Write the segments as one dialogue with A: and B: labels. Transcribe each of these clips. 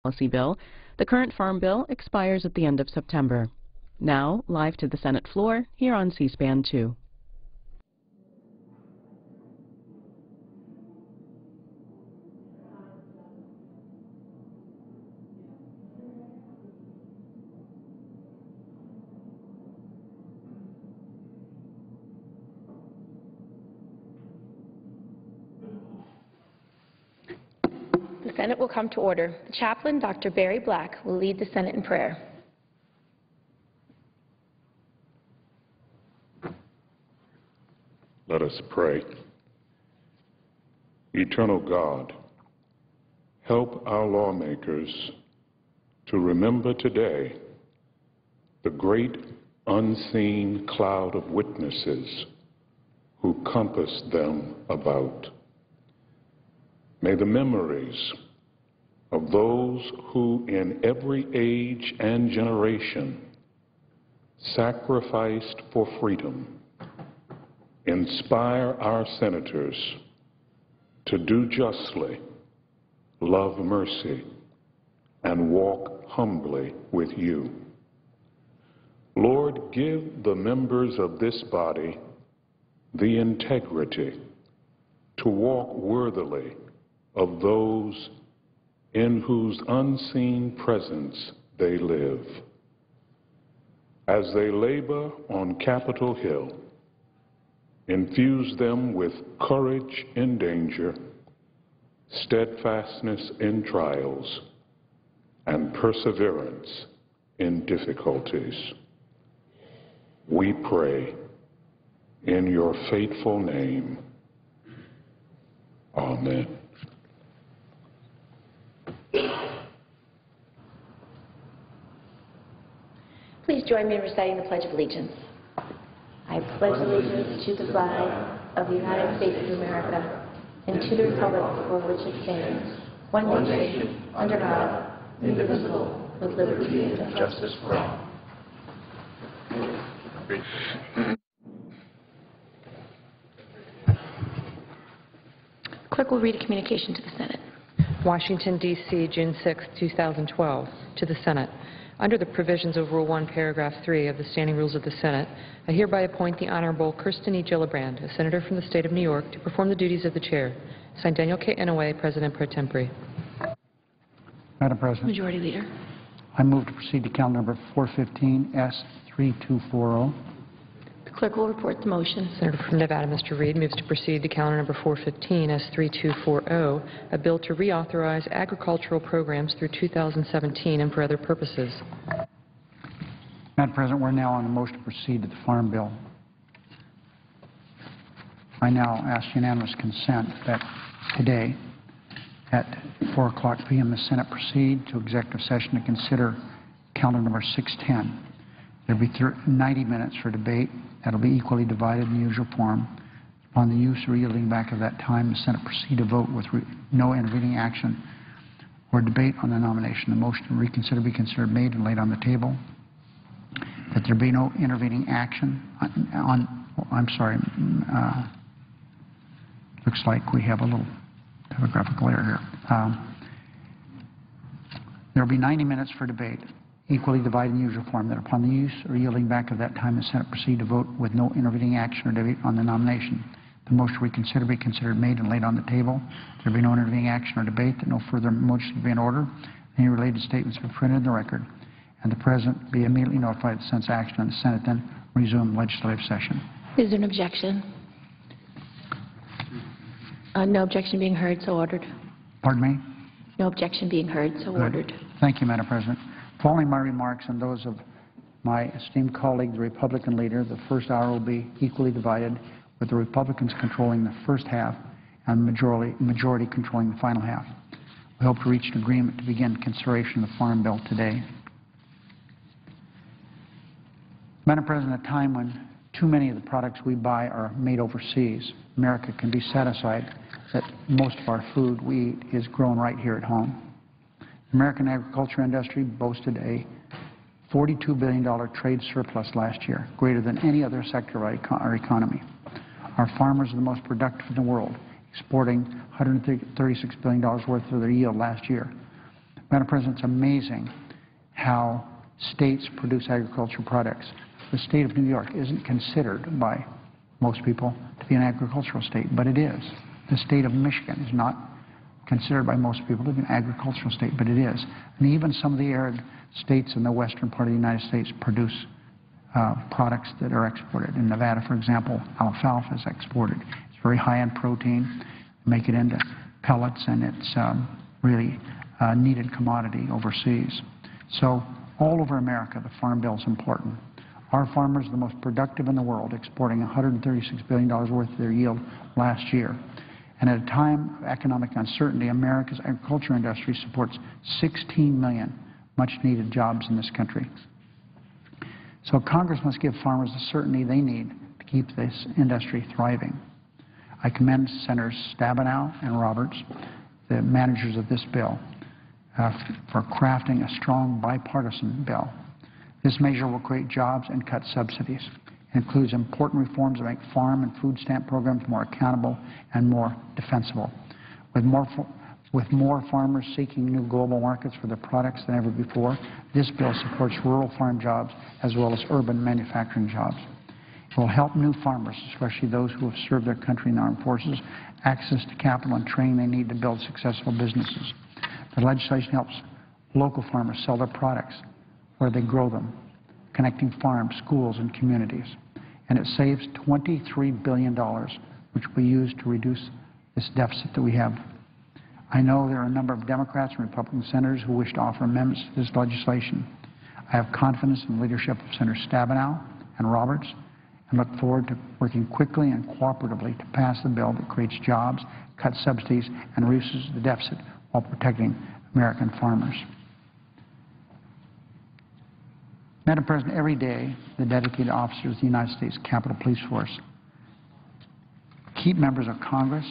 A: policy bill. The current farm bill expires at the end of September. Now, live to the Senate floor, here on C-SPAN 2.
B: The Senate will come to order. The chaplain, Dr. Barry Black, will lead the Senate in prayer.
C: Let us pray. Eternal God, help our lawmakers to remember today the great unseen cloud of witnesses who compass them about. May the memories of those who in every age and generation sacrificed for freedom inspire our senators to do justly, love mercy, and walk humbly with you. Lord, give the members of this body the integrity to walk worthily of those in whose unseen presence they live. As they labor on Capitol Hill, infuse them with courage in danger, steadfastness in trials, and perseverance in difficulties. We pray in your faithful name. Amen.
B: Please join me in reciting the Pledge of Allegiance. I pledge allegiance to the flag of the United States of America and to the republic for which it stands, one nation, under God, indivisible, with liberty and justice for all. Clerk will read a communication to the Senate.
D: Washington, D.C., June 6, 2012. To the Senate. Under the provisions of Rule 1, Paragraph 3 of the Standing Rules of the Senate, I hereby appoint the Honorable Kirsten E. Gillibrand, a senator from the state of New York, to perform the duties of the chair. Signed, Daniel K. Inouye, President pro tempore.
E: Madam President.
B: Majority Leader.
E: I move to proceed to calendar number 415, S3240.
B: The clerk will report the motion.
D: Senator from Nevada, Mr. Reed, moves to proceed to calendar number 415, S3240, a bill to reauthorize agricultural programs through 2017 and for other purposes.
E: Madam President, we're now on the motion to proceed to the Farm Bill. I now ask unanimous consent that today at 4:00 p.m. the Senate proceed to executive session to consider calendar number 610. There will be 90 minutes for debate. That will be equally divided in the usual form. Upon the use or yielding back of that time, the Senate proceed to vote with no intervening action or debate on the nomination. The motion to reconsider be considered made and laid on the table. That there be no intervening action looks like we have a little typographical error here. There will be 90 minutes for debate, equally divided in the usual form, that upon the use or yielding back of that time, the Senate proceed to vote with no intervening action or debate on the nomination. The motion to reconsider be considered made and laid on the table. There be no intervening action or debate, that no further motion be in order. Any related statements be printed in the record, and the President be immediately notified of the Senate's action, and the Senate then resume legislative session.
B: Is there an objection? No objection being heard, so ordered.
E: Pardon me?
B: No objection being heard, so ordered.
E: Thank you, Madam President. Following my remarks and those of my esteemed colleague, the Republican leader, the first hour will be equally divided, with the Republicans controlling the first half and the majority controlling the final half. We hope to reach an agreement to begin consideration of the Farm Bill today. Madam President, at a time when too many of the products we buy are made overseas, America can be satisfied that most of our food we eat is grown right here at home. The American agriculture industry boasted a $42 billion trade surplus last year, greater than any other sector of our economy. Our farmers are the most productive in the world, exporting $136 billion worth of their yield last year. Madam President, it's amazing how states produce agricultural products. The state of New York isn't considered by most people to be an agricultural state, but it is. The state of Michigan is not considered by most people to be an agricultural state, but it is. And even some of the arid states in the western part of the United States produce products that are exported. In Nevada, for example, alfalfa is exported. It's very high in protein. Make it into pellets, and it's really a needed commodity overseas. So all over America, the Farm Bill is important. Our farmers are the most productive in the world, exporting $136 billion worth of their yield last year. And at a time of economic uncertainty, America's agriculture industry supports 16 million much-needed jobs in this country. So Congress must give farmers the certainty they need to keep this industry thriving. I commend Senators Stabenow and Roberts, the managers of this bill, for crafting a strong bipartisan bill. This measure will create jobs and cut subsidies. It includes important reforms that make farm and food stamp programs more accountable and more defensible. With more farmers seeking new global markets for their products than ever before, this bill supports rural farm jobs as well as urban manufacturing jobs. It will help new farmers, especially those who have served their country in the armed forces, access to capital and training they need to build successful businesses. The legislation helps local farmers sell their products where they grow them, connecting farms, schools, and communities. And it saves $23 billion, which we use to reduce this deficit that we have. I know there are a number of Democrats and Republican senators who wish to offer amendments to this legislation. I have confidence in the leadership of Senators Stabenow and Roberts, and look forward to working quickly and cooperatively to pass the bill that creates jobs, cuts subsidies, and reduces the deficit while protecting American farmers. Madam President, every day the dedicated officers of the United States Capitol Police Force keep members of Congress,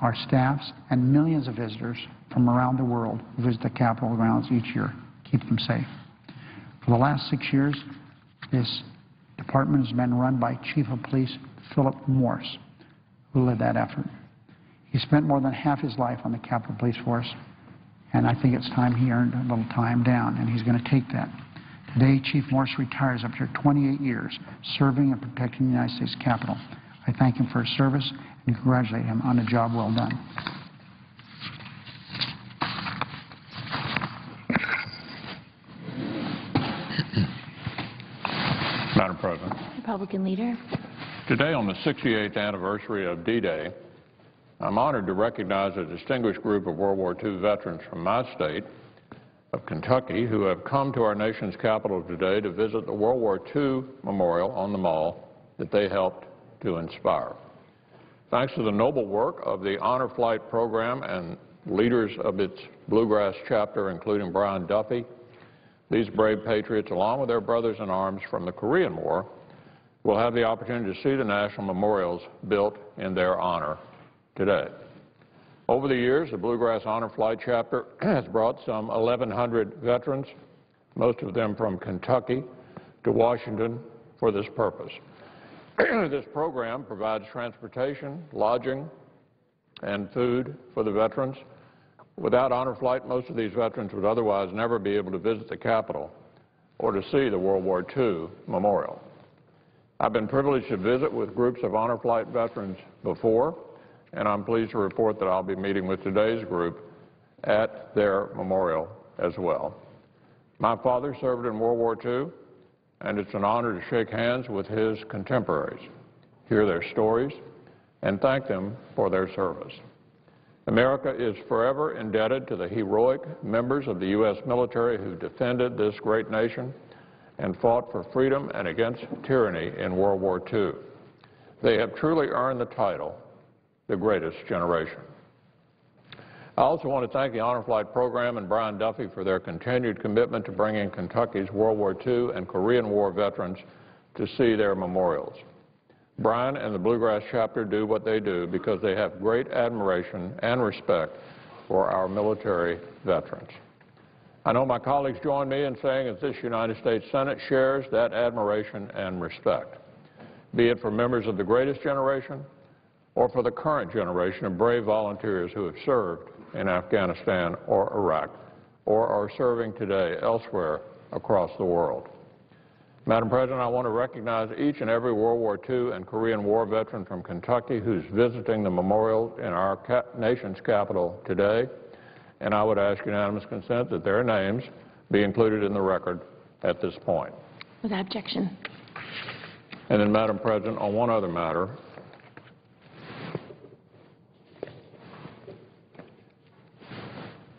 E: our staffs, and millions of visitors from around the world who visit the Capitol grounds each year, keep them safe. For the last 6 years, this department has been run by Chief of Police Philip Morris, who led that effort. He spent more than half his life on the Capitol Police Force, and I think it's time he earned a little time down, and he's going to take that. Today, Chief Morris retires after 28 years serving and protecting the United States Capitol. I thank him for his service and congratulate him on a job well done.
C: Madam President.
B: Republican Leader.
C: Today, on the 68th anniversary of D-Day, I'm honored to recognize a distinguished group of World War II veterans from my state of Kentucky who have come to our nation's capital today to visit the World War II Memorial on the Mall that they helped to inspire. Thanks to the noble work of the Honor Flight program and leaders of its Bluegrass chapter, including Brian Duffy, these brave patriots, along with their brothers in arms from the Korean War, will have the opportunity to see the national memorials built in their honor today. Over the years, the Bluegrass Honor Flight chapter has brought some 1,100 veterans, most of them from Kentucky, to Washington for this purpose. This program provides transportation, lodging, and food for the veterans. Without Honor Flight, most of these veterans would otherwise never be able to visit the Capitol or to see the World War II Memorial. I've been privileged to visit with groups of Honor Flight veterans before, and I'm pleased to report that I'll be meeting with today's group at their memorial as well. My father served in World War II, and it's an honor to shake hands with his contemporaries, hear their stories, and thank them for their service. America is forever indebted to the heroic members of the U.S. military who defended this great nation and fought for freedom and against tyranny in World War II. They have truly earned the title, the greatest generation. I also want to thank the Honor Flight program and Brian Duffy for their continued commitment to bringing Kentucky's World War II and Korean War veterans to see their memorials. Brian and the Bluegrass chapter do what they do because they have great admiration and respect for our military veterans. I know my colleagues join me in saying that this United States Senate shares that admiration and respect, be it for members of the greatest generation or for the current generation of brave volunteers who have served in Afghanistan or Iraq
F: or are serving today elsewhere across the world. Madam President, I want to recognize each and every World War II and Korean War veteran from Kentucky who's visiting the memorial in our nation's capital today, and I would ask unanimous consent that their names be included in the record at this point.
B: Without objection.
F: And then, Madam President, on one other matter,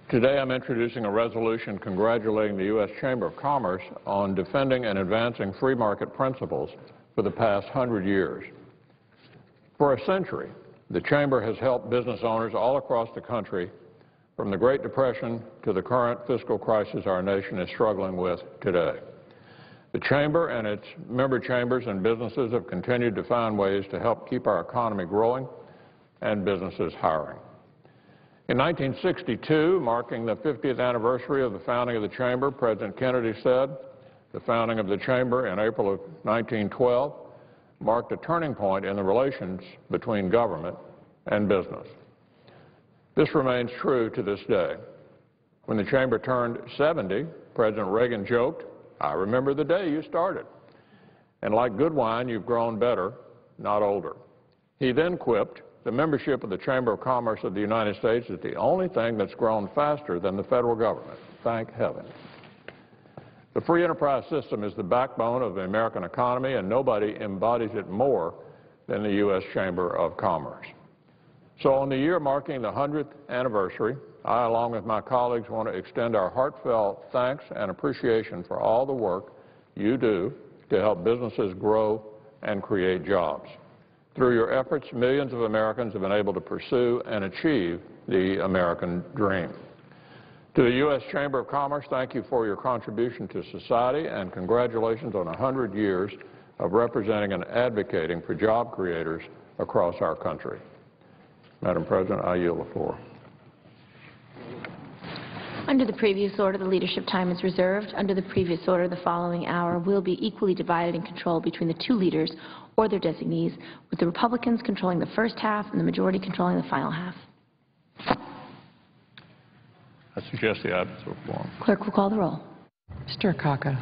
F: today I'm introducing a resolution congratulating the U.S. Chamber of Commerce on defending and advancing free market principles for the past 100 years. For a century, the Chamber has helped business owners all across the country from the Great Depression to the current fiscal crisis our nation is struggling with today. The Chamber and its member chambers and businesses have continued to find ways to help keep our economy growing and businesses hiring. In 1962, marking the 50th anniversary of the founding of the Chamber, President Kennedy said, "The founding of the Chamber in April of 1912 marked a turning point in the relations between government and business." This remains true to this day. When the Chamber turned 70, President Reagan joked, "I remember the day you started. And like good wine, you've grown better, not older." He then quipped, "The membership of the Chamber of Commerce of the United States is the only thing that's grown faster than the federal government. Thank heaven." The free enterprise system is the backbone of the American economy, and nobody embodies it more than the U.S. Chamber of Commerce. So on the year marking the 100th anniversary, I, along with my colleagues, want to extend our heartfelt thanks and appreciation for all the work you do to help businesses grow and create jobs. Through your efforts, millions of Americans have been able to pursue and achieve the American dream. To the U.S. Chamber of Commerce, thank you for your contribution to society, and congratulations on 100 years of representing and advocating for job creators across our country. Madam President, I yield the floor.
B: Under the previous order, the leadership time is reserved. Under the previous order, the following hour will be equally divided and controlled between the two leaders or their designees, with the Republicans controlling the first half and the majority controlling the final half.
F: I suggest the absence of quorum.
B: Clerk will call the roll.
D: Mr. Akaka.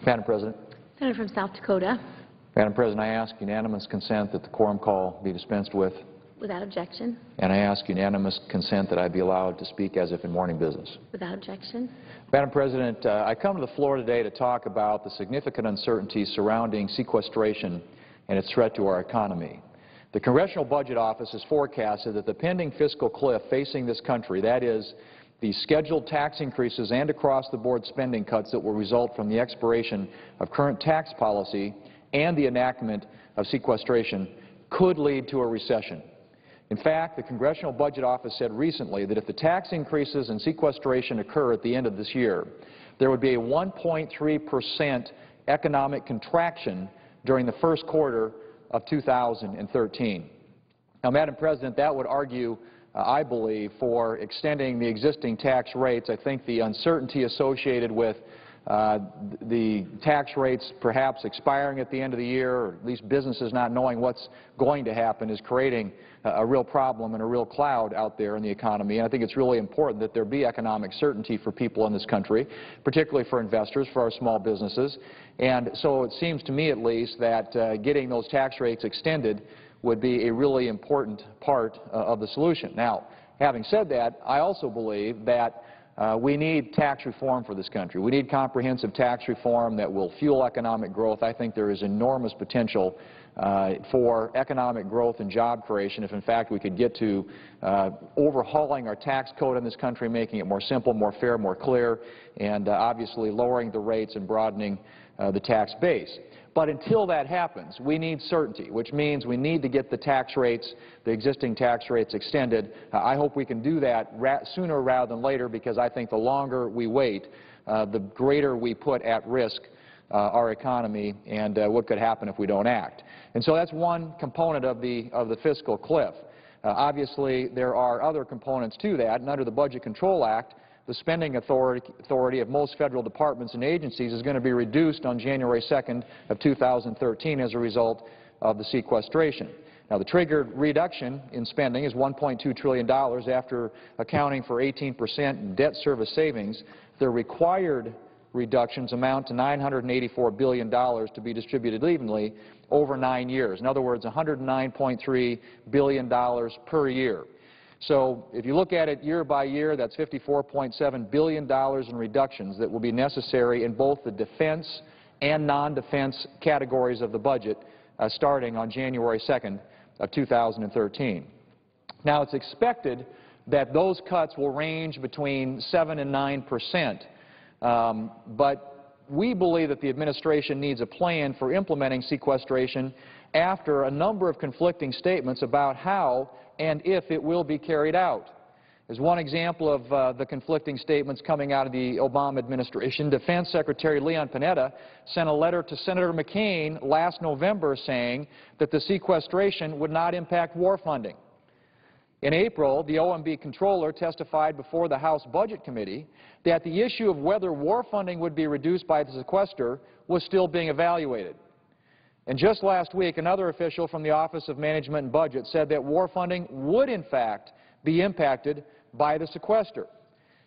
G: Madam President.
B: Senator from South Dakota.
G: Madam President, I ask unanimous consent that the quorum call be dispensed with.
B: Without objection.
G: And I ask unanimous consent that I be allowed to speak as if in morning business.
B: Without objection.
G: Madam President, I come to the floor today to talk about the significant uncertainty surrounding sequestration and its threat to our economy. The Congressional Budget Office has forecasted that the pending fiscal cliff facing this country, that is, the scheduled tax increases and across-the-board spending cuts that will result from the expiration of current tax policy and the enactment of sequestration, could lead to a recession. In fact, the Congressional Budget Office said recently that if the tax increases and sequestration occur at the end of this year, there would be a 1.3% economic contraction during the first quarter of 2013. Now, Madam President, that would argue, I believe, for extending the existing tax rates. I think the uncertainty associated with the tax rates perhaps expiring at the end of the year, or at least businesses not knowing what's going to happen, is creating a real problem and a real cloud out there in the economy. And I think it's really important that there be economic certainty for people in this country, particularly for investors, for our small businesses. And so it seems to me, at least, that getting those tax rates extended would be a really important part of the solution. Now, having said that, I also believe that we need tax reform for this country. We need comprehensive tax reform that will fuel economic growth. I think there is enormous potential for economic growth and job creation if, in fact, we could get to overhauling our tax code in this country, making it more simple, more fair, more clear, and obviously lowering the rates and broadening the tax base. But until that happens, we need certainty, which means we need to get the tax rates, the existing tax rates, extended. I hope we can do that sooner rather than later, because I think the longer we wait, the greater we put at risk our economy and what could happen if we don't act. And so that's one component of the fiscal cliff. Obviously, there are other components to that, and under the Budget Control Act, the spending authority of most federal departments and agencies is going to be reduced on January 2nd of 2013 as a result of the sequestration. Now, the triggered reduction in spending is $1.2 trillion after accounting for 18% debt service savings. The required reductions amount to $984 billion to be distributed evenly over 9 years. In other words, $109.3 billion per year. So if you look at it year by year, that's $54.7 billion in reductions that will be necessary in both the defense and non-defense categories of the budget starting on January 2nd of 2013. Now, it's expected that those cuts will range between 7% and 9%, but we believe that the administration needs a plan for implementing sequestration after a number of conflicting statements about how and if it will be carried out. As one example of the conflicting statements coming out of the Obama administration, Defense Secretary Leon Panetta sent a letter to Senator McCain last November saying that the sequestration would not impact war funding. In April, the OMB controller testified before the House Budget Committee that the issue of whether war funding would be reduced by the sequester was still being evaluated. And just last week, another official from the Office of Management and Budget said that war funding would, in fact, be impacted by the sequester.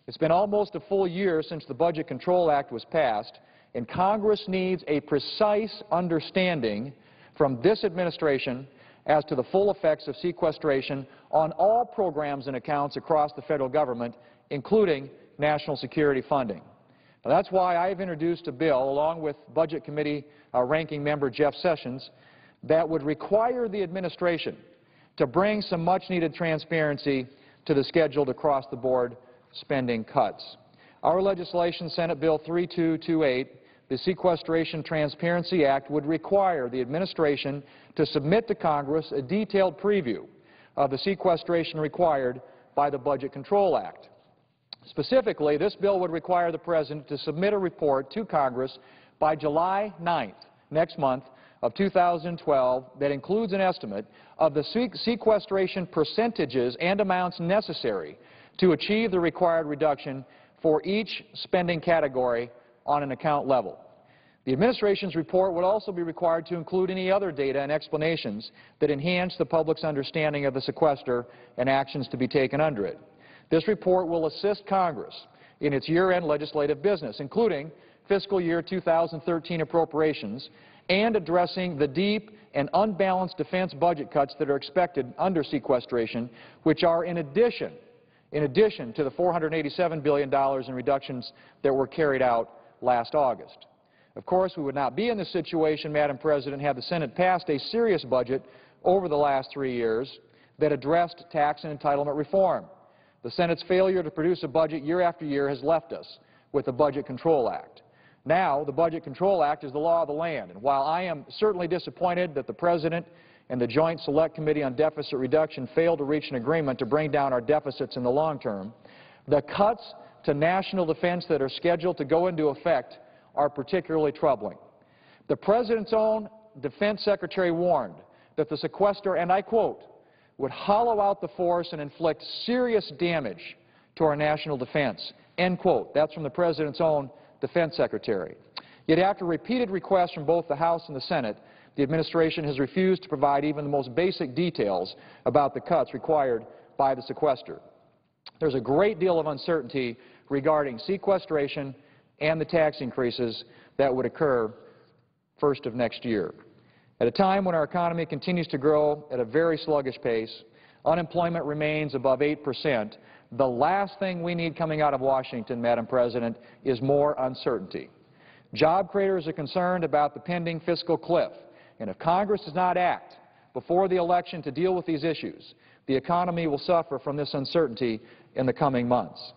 G: It's been almost a full year since the Budget Control Act was passed, and Congress needs a precise understanding from this administration as to the full effects of sequestration on all programs and accounts across the federal government, including national security funding. Now, that's why I've introduced a bill, along with Budget Committee Ranking Member Jeff Sessions, that would require the administration to bring some much-needed transparency to the scheduled across-the-board spending cuts. Our legislation, Senate Bill 3228, the Sequestration Transparency Act, would require the administration to submit to Congress a detailed preview of the sequestration required by the Budget Control Act. Specifically, this bill would require the President to submit a report to Congress by July 9th, next month, of 2012 that includes an estimate of the sequestration percentages and amounts necessary to achieve the required reduction for each spending category on an account level. The administration's report would also be required to include any other data and explanations that enhance the public's understanding of the sequester and actions to be taken under it. This report will assist Congress in its year-end legislative business, including fiscal year 2013 appropriations and addressing the deep and unbalanced defense budget cuts that are expected under sequestration, which are in addition to the $487 billion in reductions that were carried out last August. Of course, we would not be in this situation, Madam President, had the Senate passed a serious budget over the last 3 years that addressed tax and entitlement reform. The Senate's failure to produce a budget year after year has left us with the Budget Control Act. Now, the Budget Control Act is the law of the land, and while I am certainly disappointed that the President and the Joint Select Committee on Deficit Reduction failed to reach an agreement to bring down our deficits in the long term, the cuts to national defense that are scheduled to go into effect are particularly troubling. The President's own Defense Secretary warned that the sequester, and I quote, would hollow out the force and inflict serious damage to our national defense, end quote. That's from the President's own Defense Secretary. Yet after repeated requests from both the House and the Senate, the administration has refused to provide even the most basic details about the cuts required by the sequester. There's a great deal of uncertainty regarding sequestration and the tax increases that would occur first of next year. At a time when our economy continues to grow at a very sluggish pace, unemployment remains above 8%, the last thing we need coming out of Washington, Madam President, is more uncertainty. Job creators are concerned about the pending fiscal cliff, and if Congress does not act before the election to deal with these issues, the economy will suffer from this uncertainty in the coming months.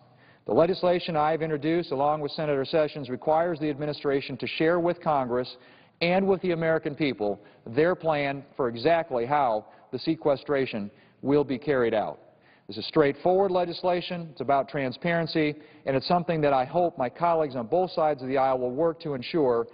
G: The legislation I have introduced, along with Senator Sessions, requires the administration to share with Congress and with the American people their plan for exactly how the sequestration will be carried out. This is straightforward legislation, it's about transparency, and it's something that I hope my colleagues on both sides of the aisle will work to ensure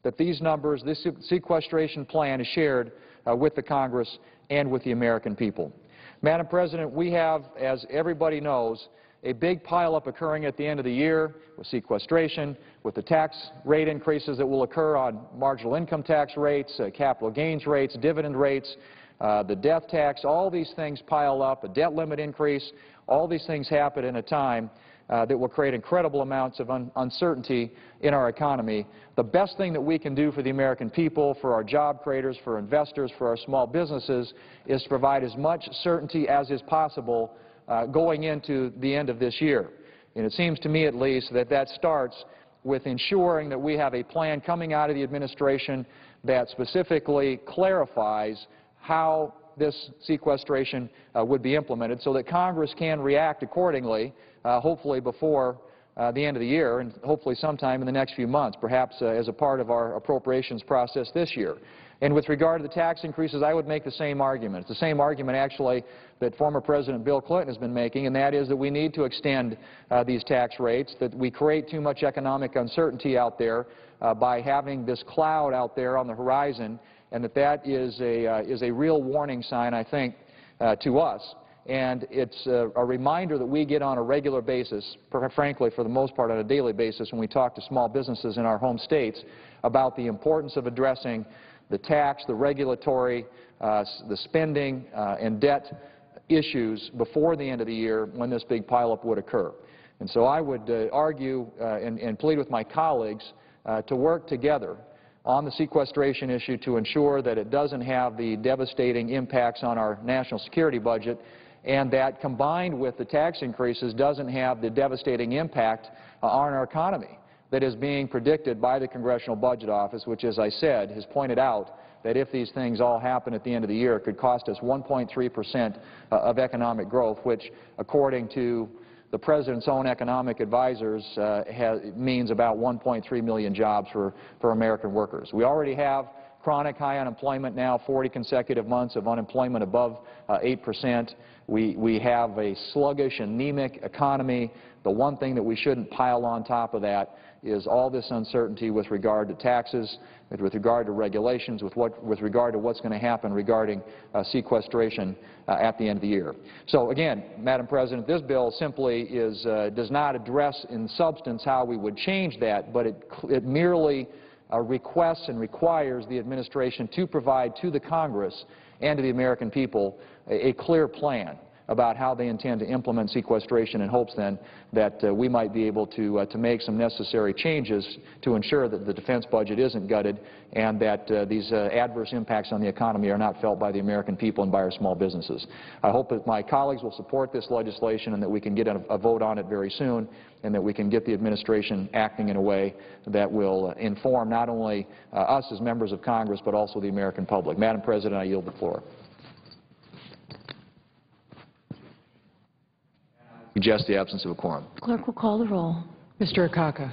G: that these numbers, this sequestration plan is shared with the Congress and with the American people. Madam President, we have, as everybody knows, a big pileup occurring at the end of the year with sequestration, with the tax rate increases that will occur on marginal income tax rates, capital gains rates, dividend rates, the death tax. All these things pile up, a debt limit increase. All these things happen in a time that will create incredible amounts of uncertainty in our economy. The best thing that we can do for the American people, for our job creators, for investors, for our small businesses, is to provide as much certainty as is possible going into the end of this year. And it seems to me, at least, that that starts with ensuring that we have a plan coming out of the administration that specifically clarifies how this sequestration would be implemented so that Congress can react accordingly, hopefully before the end of the year and hopefully sometime in the next few months, perhaps as a part of our appropriations process this year. And with regard to the tax increases, I would make the same argument. It's the same argument, actually, that former President Bill Clinton has been making, and that is that we need to extend these tax rates, that we create too much economic uncertainty out there by having this cloud out there on the horizon, and that is a real warning sign, I think, to us. And it's a reminder that we get on a regular basis, frankly, for the most part on a daily basis, when we talk to small businesses in our home states about the importance of addressing the tax, the regulatory, the spending, and debt issues before the end of the year when this big pileup would occur. And so I would argue and plead with my colleagues to work together on the sequestration issue to ensure that it doesn't have the devastating impacts on our national security budget, and that combined with the tax increases doesn't have the devastating impact on our economy that is being predicted by the Congressional Budget Office, which, as I said, has pointed out that if these things all happen at the end of the year, it could cost us 1.3% of economic growth, which, according to the President's own economic advisors, means about 1.3 million jobs for American workers. We already have chronic high unemployment now, 40 consecutive months of unemployment above 8%. We have a sluggish, anemic economy. The one thing that we shouldn't pile on top of that is all this uncertainty with regard to taxes, with regard to regulations, with regard to what's going to happen regarding sequestration at the end of the year. So again, Madam President, this bill simply does not address in substance how we would change that, but it merely requests and requires the administration to provide to the Congress and to the American people a clear plan about how they intend to implement sequestration in hopes then that we might be able to make some necessary changes to ensure that the defense budget isn't gutted and that these adverse impacts on the economy are not felt by the American people and by our small businesses. I hope that my colleagues will support this legislation and that we can get a vote on it very soon and that we can get the administration acting in a way that will inform not only us as members of Congress but also the American public. Madam President, I yield the floor. Suggest the absence of a quorum.
A: Clerk will call the roll.
D: Mr. Akaka.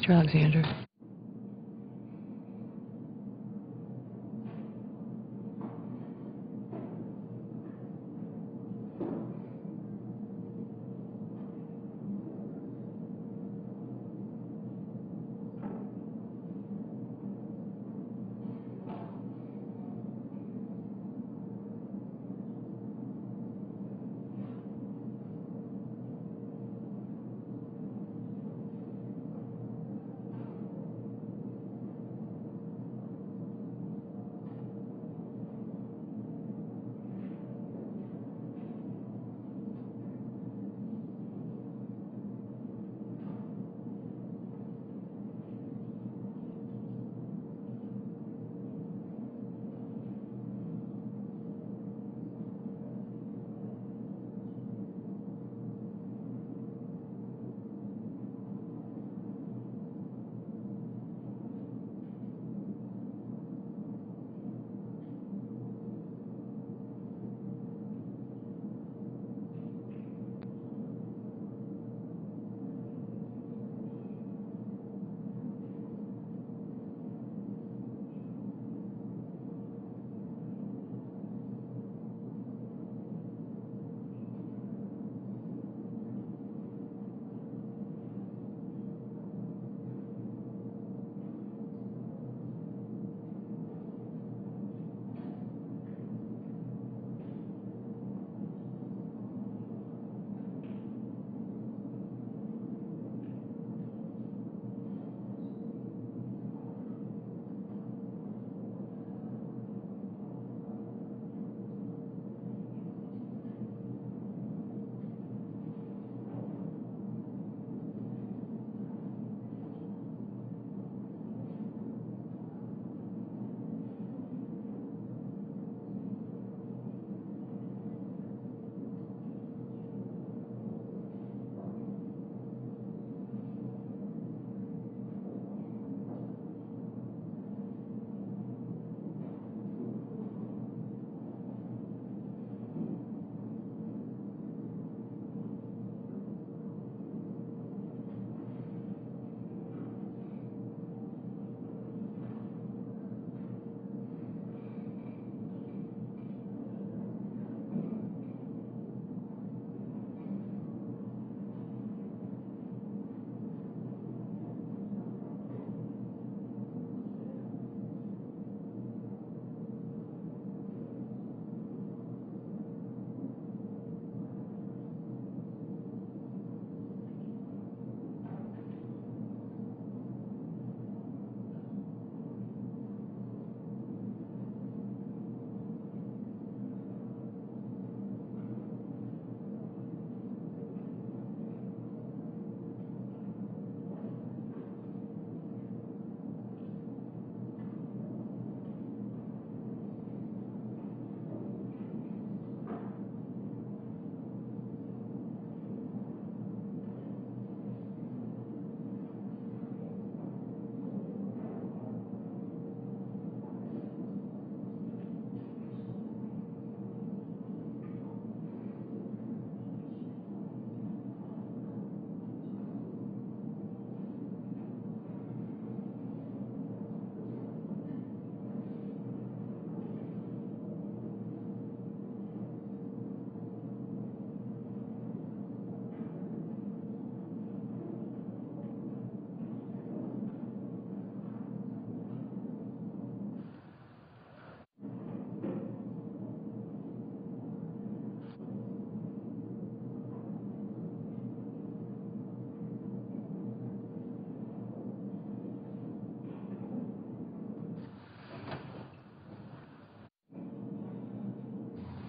D: Mr. Alexander.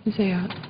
D: Ms. Ayotte.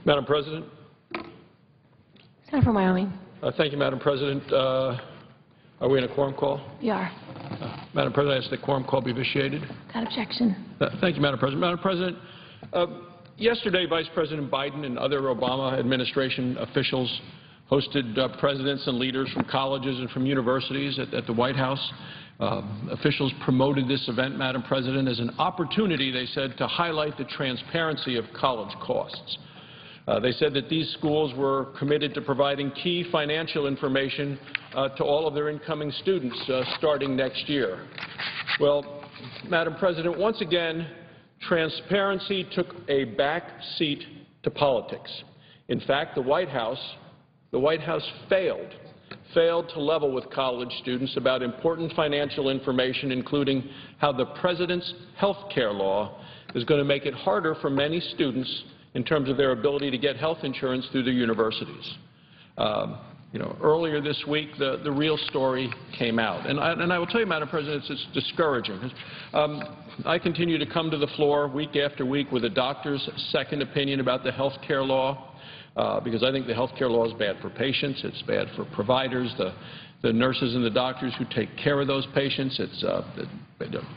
H: Madam President.
B: Senator from Wyoming.
H: Thank you, Madam President. Are we in a quorum call?
B: We are.
H: Madam President, I ask the quorum call be vitiated.
B: Without objection.
H: Thank you, Madam President. Madam President, yesterday Vice President Biden and other Obama administration officials hosted presidents and leaders from colleges and from universities at the White House. Officials promoted this event, Madam President, as an opportunity, they said, to highlight the transparency of college costs. They said that these schools were committed to providing key financial information to all of their incoming students starting next year. Well, Madam President, once again, transparency took a back seat to politics. In fact, the White House failed to level with college students about important financial information, including how the President's health care law is going to make it harder for many students in terms of their ability to get health insurance through their universities. Earlier this week, the real story came out. And I will tell you, Madam President, it's discouraging. I continue to come to the floor week after week with a doctor's second opinion about the health care law, because I think the health care law is bad for patients. It's bad for providers, the nurses and the doctors who take care of those patients. It's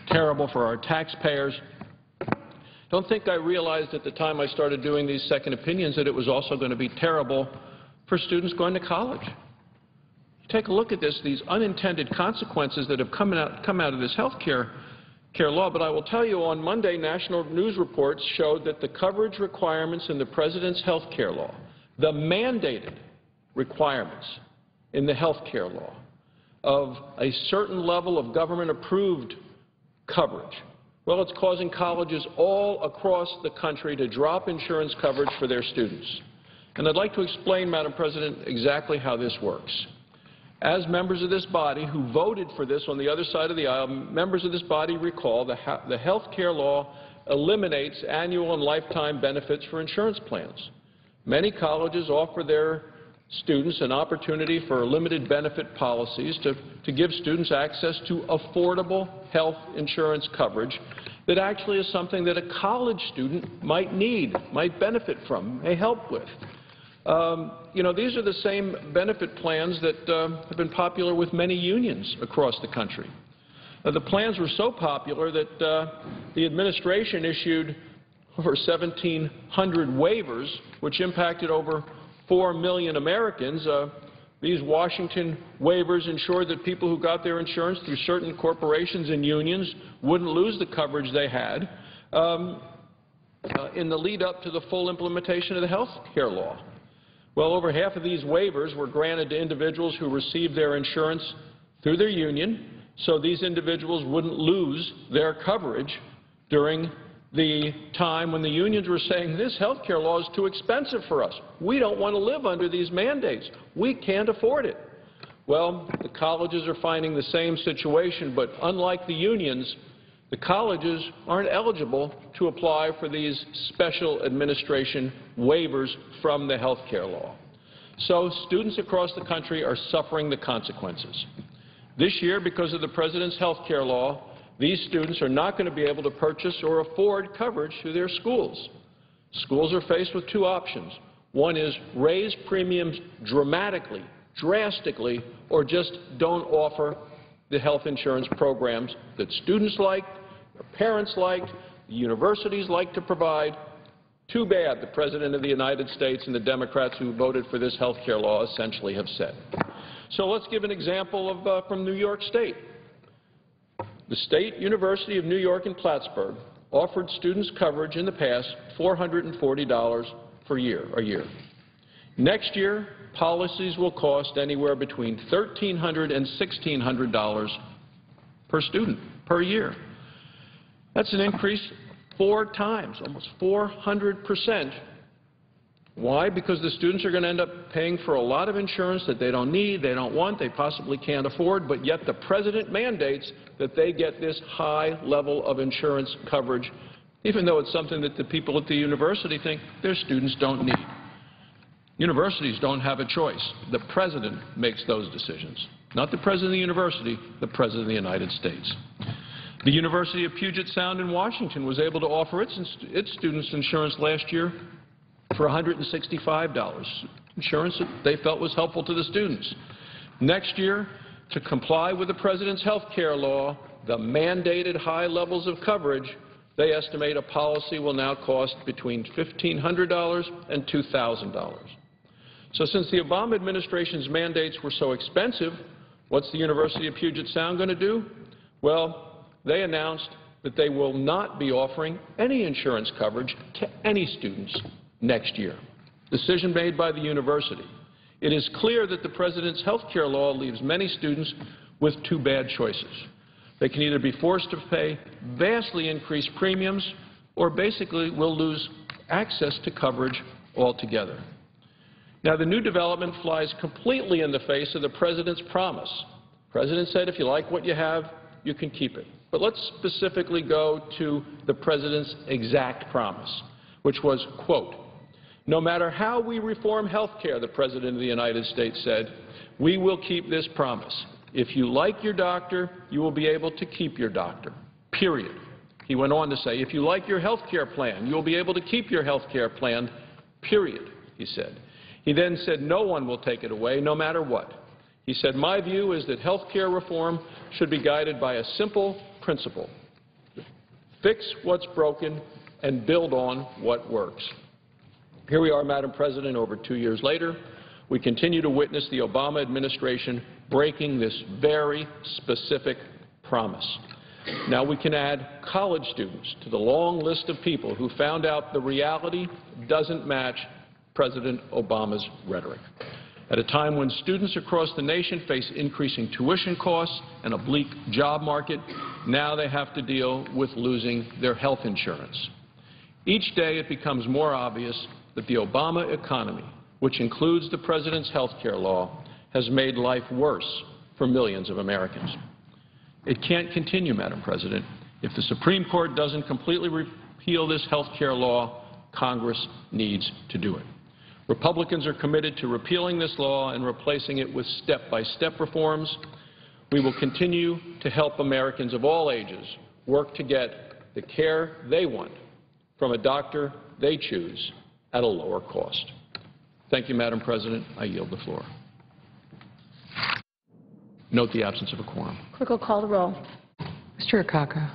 H: terrible for our taxpayers. Don't think I realized at the time I started doing these second opinions that it was also going to be terrible for students going to college. Take a look at this, these unintended consequences that have come out of this health care law. But I will tell you, on Monday, national news reports showed that the coverage requirements in the President's health care law, the mandated requirements in the health care law of a certain level of government-approved coverage, well, it's causing colleges all across the country to drop insurance coverage for their students. And I'd like to explain, Madam President, exactly how this works. As members of this body who voted for this on the other side of the aisle, members of this body recall the health care law eliminates annual and lifetime benefits for insurance plans. Many colleges offer their students an opportunity for limited benefit policies to give students access to affordable health insurance coverage that actually is something that a college student might need, might benefit from, may help with. You know, these are the same benefit plans that have been popular with many unions across the country. The plans were so popular that the administration issued over 1,700 waivers, which impacted over 4 million Americans. These Washington waivers ensured that people who got their insurance through certain corporations and unions wouldn't lose the coverage they had in the lead up to the full implementation of the health care law. Well, over half of these waivers were granted to individuals who received their insurance through their union, so these individuals wouldn't lose their coverage during the time when the unions were saying, this health care law is too expensive for us. We don't want to live under these mandates. We can't afford it. Well, the colleges are finding the same situation, but unlike the unions, the colleges aren't eligible to apply for these special administration waivers from the health care law. So students across the country are suffering the consequences. This year, because of the President's health care law, these students are not going to be able to purchase or afford coverage through their schools. Schools are faced with two options. One is raise premiums dramatically, drastically, or just don't offer the health insurance programs that students like, their parents like, the universities like to provide. Too bad, the President of the United States and the Democrats who voted for this health care law essentially have said. So let's give an example from New York State. The State University of New York in Plattsburgh offered students coverage in the past $440 a year. Next year, policies will cost anywhere between $1,300 and $1,600 per student per year. That's an increase 4 times, almost 400%. Why? Because the students are going to end up paying for a lot of insurance that they don't need, they don't want, they possibly can't afford, but yet the President mandates that they get this high level of insurance coverage, even though it's something that the people at the university think their students don't need. Universities don't have a choice. The President makes those decisions. Not the President of the university, the President of the United States. The University of Puget Sound in Washington was able to offer its students insurance last year for $165, insurance that they felt was helpful to the students. Next year, to comply with the President's health care law, the mandated high levels of coverage, they estimate a policy will now cost between $1,500 and $2,000. So since the Obama administration's mandates were so expensive, what's the University of Puget Sound going to do? Well, they announced that they will not be offering any insurance coverage to any students next year. Decision made by the university. It is clear that the President's health care law leaves many students with two bad choices. They can either be forced to pay vastly increased premiums or basically will lose access to coverage altogether. Now, the new development flies completely in the face of the President's promise. The President said if you like what you have, you can keep it. But let's specifically go to the President's exact promise, which was, quote, no matter how we reform health care, the President of the United States said, we will keep this promise. If you like your doctor, you will be able to keep your doctor, period. He went on to say, if you like your health care plan, you will be able to keep your health care plan, period, he said. He then said no one will take it away, no matter what. He said, my view is that health care reform should be guided by a simple principle. Fix what's broken and build on what works. Here we are, Madam President, over 2 years later. We continue to witness the Obama administration breaking this very specific promise. Now we can add college students to the long list of people who found out the reality doesn't match President Obama's rhetoric. At a time when students across the nation face increasing tuition costs and a bleak job market, now they have to deal with losing their health insurance. Each day it becomes more obvious that the Obama economy, which includes the President's health care law, has made life worse for millions of Americans. It can't continue, Madam President. If the Supreme Court doesn't completely repeal this health care law, Congress needs to do it. Republicans are committed to repealing this law and replacing it with step-by-step reforms. We will continue to help Americans of all ages work to get the care they want from a doctor they choose at a lower cost. Thank you, Madam President. I yield the floor. Note the absence of a quorum.
B: Clerk will call the roll.
D: Mr. Akaka.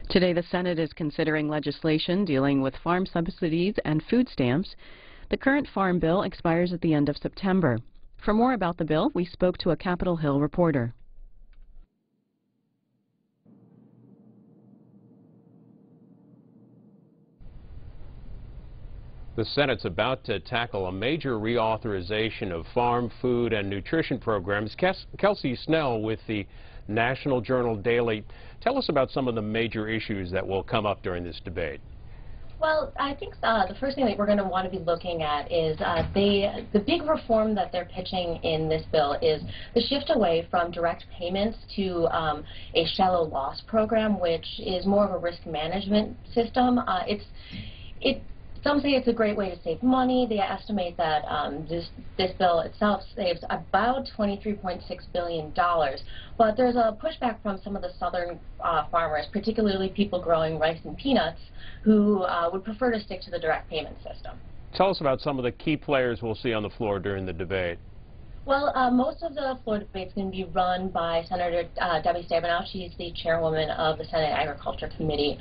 A: Today, the Senate is considering legislation dealing with farm subsidies and food stamps. The current farm bill expires at the end of September. For more about the bill, we spoke to a Capitol Hill reporter.
I: The Senate's about to tackle a major reauthorization of farm, food, and nutrition programs. Kelsey Snell with the National Journal Daily. Tell us about some of the major issues that will come up during this debate.
J: Well, I think the first thing that we're going to want to be looking at is the big reform that they're pitching in this bill is the shift away from direct payments to a shallow loss program, which is more of a risk management system. Some say it's a great way to save money. They estimate that this bill itself saves about $23.6 billion. But there's a pushback from some of the southern farmers, particularly people growing rice and peanuts, who would prefer to stick to the direct payment system.
I: Tell us about some of the key players we'll see on the floor during the debate.
J: Well, most of the floor debate is going to be run by Senator Debbie Stabenow. She's the chairwoman of the Senate Agriculture Committee.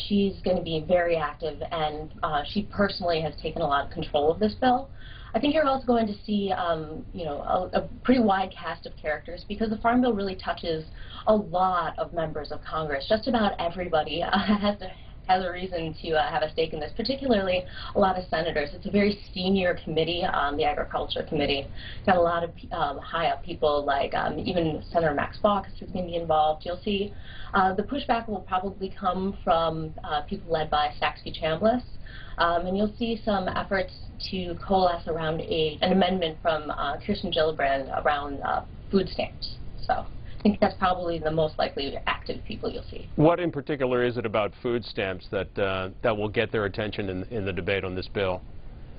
J: She's going to be very active, and she personally has taken a lot of control of this bill. I think you're also going to see, you know, a pretty wide cast of characters because the Farm Bill really touches a lot of members of Congress. Just about everybody has a reason to have a stake in this, particularly a lot of senators. It's a very senior committee, the Agriculture Committee. Got a lot of high-up people like even Senator Max Baucus is going to be involved. You'll see the pushback will probably come from people led by Saxby Chambliss. And you'll see some efforts to coalesce around an amendment from Kirsten Gillibrand around food stamps. So I think that's probably the most likely active people you'll see.
I: What in particular is it about food stamps that that will get their attention in the debate on this bill?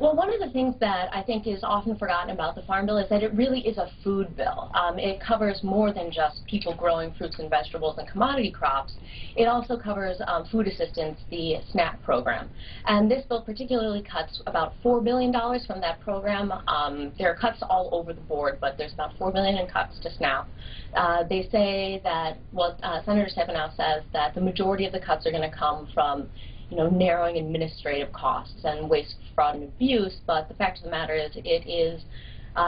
J: Well, one of the things that I think is often forgotten about the Farm Bill is that it really is a food bill. It covers more than just people growing fruits and vegetables and commodity crops. It also covers food assistance, the SNAP program. And this bill particularly cuts about $4 billion from that program. There are cuts all over the board, but there's about $4 billion in cuts to SNAP. They say that, well, Senator Stabenow says that the majority of the cuts are going to come from narrowing administrative costs and waste, fraud, and abuse, but the fact of the matter is it is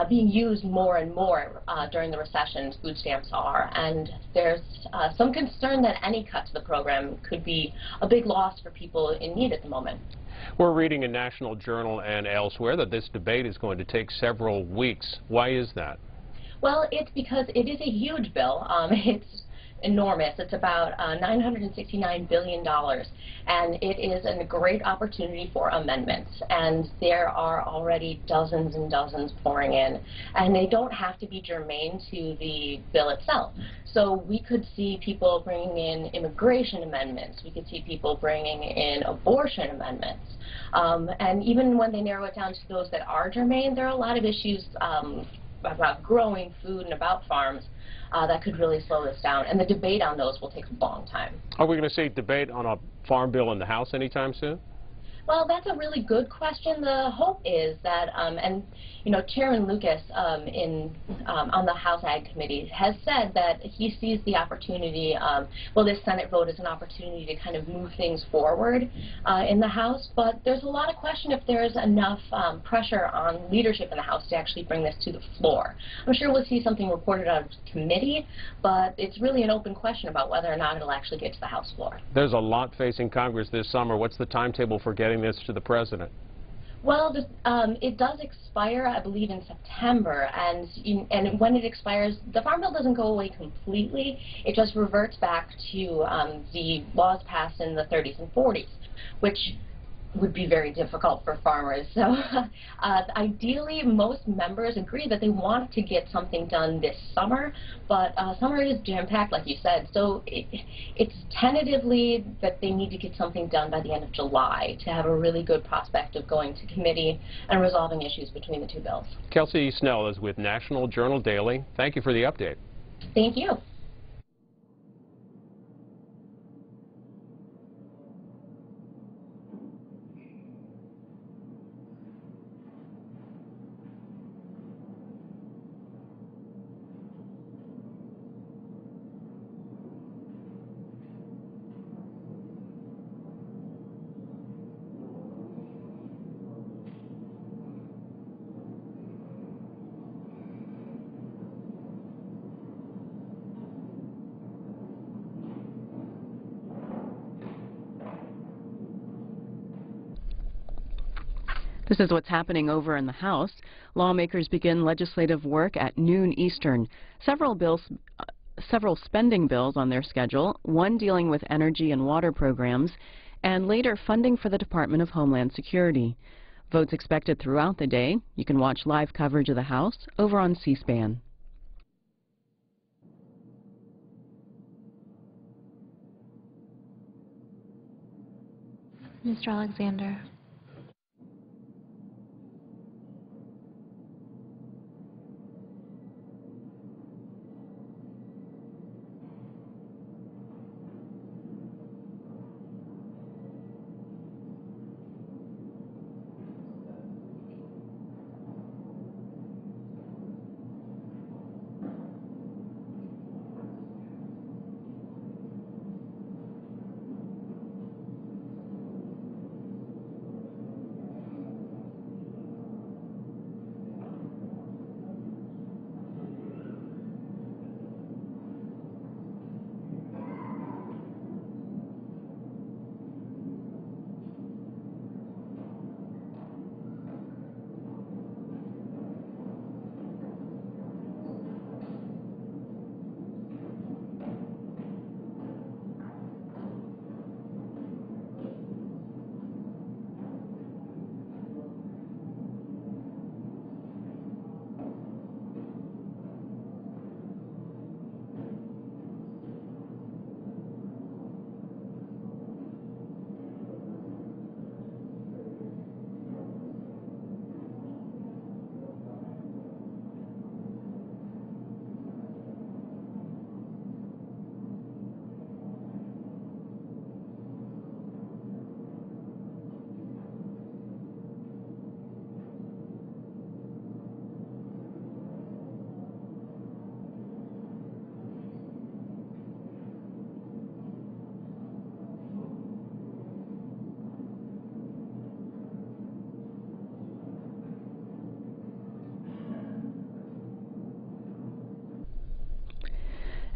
J: being used more and more during the recession, food stamps are, and there's some concern that any cut to the program could be a big loss for people in need at the moment.
I: We're reading in National Journal and elsewhere that this debate is going to take several weeks. Why is that?
J: Well, it's because it is a huge bill. It's enormous. It's about $969 billion, and it is a great opportunity for amendments. And there are already dozens and dozens pouring in, and they don't have to be germane to the bill itself. So we could see people bringing in immigration amendments. We could see people bringing in abortion amendments. And even when they narrow it down to those that are germane, there are a lot of issues about growing food and about farms that could really slow this down, and the debate on those will take a long time.
I: Are we going to see debate on a farm bill in the House anytime soon?
J: Well, that's a really good question. The hope is that, and Chairman Lucas on the House Ag Committee has said that he sees the opportunity, well, this Senate vote is an opportunity to kind of move things forward in the House, but there's a lot of question if there's enough pressure on leadership in the House to actually bring this to the floor. I'm sure we'll see something reported out of committee, but it's really an open question about whether or not it'll actually get to the House floor.
I: There's a lot facing Congress this summer. What's the timetable for getting this to the President?
J: Well, it does expire, I believe, in September, and when it expires, the Farm Bill doesn't go away completely. It just reverts back to the laws passed in the 30s and 40s, which would be very difficult for farmers. So ideally, most members agree that they want to get something done this summer, but summer is jam-packed, like you said. So it's tentatively that they need to get something done by the end of July to have a really good prospect of going to committee and resolving issues between the two bills.
I: Kelsey Snell is with National Journal Daily. Thank you for the update.
J: Thank you.
A: This is what's happening over in the House. Lawmakers begin legislative work at noon Eastern. Several spending bills on their schedule, one dealing with energy and water programs, and later funding for the Department of Homeland Security. Votes expected throughout the day. You can watch live coverage of the House over on C-SPAN.
K: Mr. Alexander.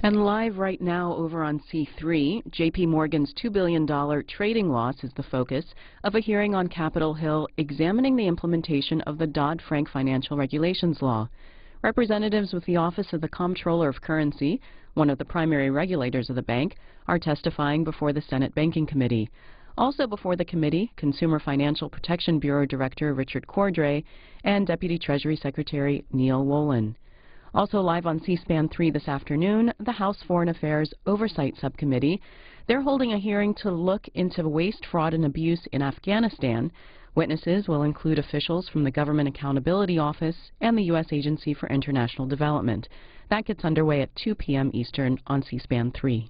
A: And live right now over on C3, J.P. Morgan's $2 billion trading loss is the focus of a hearing on Capitol Hill examining the implementation of the Dodd-Frank financial regulations law. Representatives with the Office of the Comptroller of Currency, one of the primary regulators of the bank, are testifying before the Senate Banking Committee. Also before the committee, Consumer Financial Protection Bureau Director Richard Cordray and Deputy Treasury Secretary Neil Wolin. Also live on C-SPAN 3 this afternoon, the House Foreign Affairs Oversight Subcommittee. They're holding a hearing to look into waste, fraud, and abuse in Afghanistan. Witnesses will include officials from the Government Accountability Office and the U.S. Agency for International Development. That gets underway at 2 p.m. Eastern on C-SPAN 3.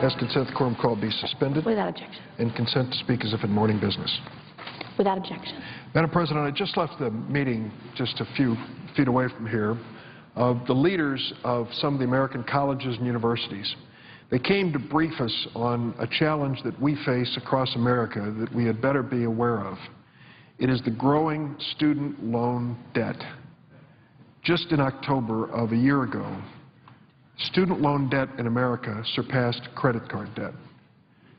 K: Ask consent the quorum call be suspended.
B: Without objection.
K: And consent to speak as if in morning business.
B: Without objection.
K: Madam President, I just left the meeting just a few feet away from here of the leaders of some of the American colleges and universities. They came to brief us on a challenge that we face across America that we had better be aware of. It is the growing student loan debt. Just in October of a year ago, student loan debt in America surpassed credit card debt.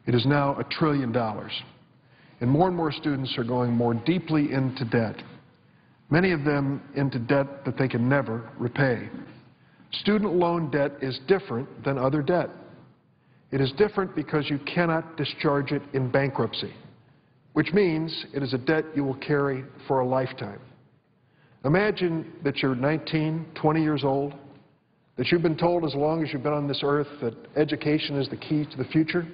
K: It is now $1 trillion. And more students are going more deeply into debt, many of them into debt that they can never repay. Student loan debt is different than other debt. It is different because you cannot discharge it in bankruptcy, which means it is a debt you will carry for a lifetime. Imagine that you're 19, 20 years old, that you've been told as long as you've been on this earth that education is the key to the future,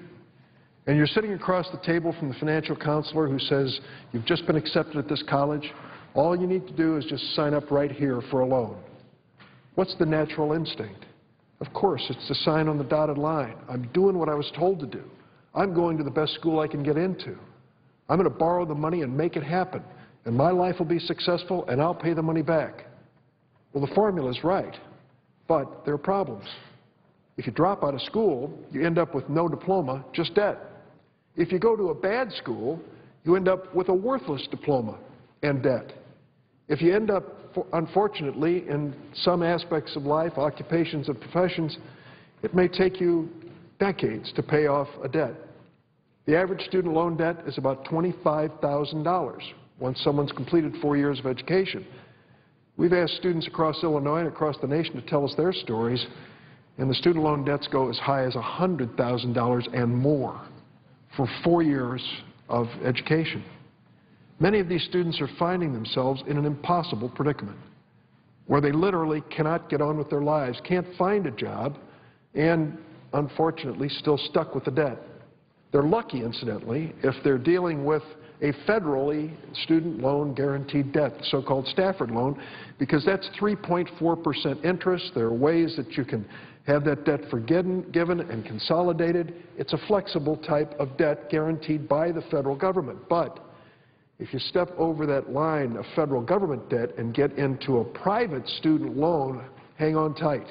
K: and you're sitting across the table from the financial counselor who says you've just been accepted at this college, all you need to do is just sign up right here for a loan. What's the natural instinct? Of course, it's to sign on the dotted line. I'm doing what I was told to do. I'm going to the best school I can get into. I'm going to borrow the money and make it happen. and my life will be successful, and I'll pay the money back. Well, the formula is right, but there are problems. If you drop out of school, you end up with no diploma, just debt. If you go to a bad school, you end up with a worthless diploma and debt. If you end up, unfortunately, in some aspects of life, occupations and professions, it may take you decades to pay off a debt. The average student loan debt is about $25,000 once someone's completed 4 years of education. We've asked students across Illinois and across the nation to tell us their stories, and the student loan debts go as high as $100,000 and more for 4 years of education. Many of these students are finding themselves in an impossible predicament where they literally cannot get on with their lives, can't find a job, and unfortunately still stuck with the debt. They're lucky, incidentally, if they're dealing with a federally student loan guaranteed debt, the so-called Stafford loan, because that's 3.4% interest. There are ways that you can have that debt forgiven and consolidated. It's a flexible type of debt guaranteed by the federal government. But if you step over that line of federal government debt and get into a private student loan, hang on tight.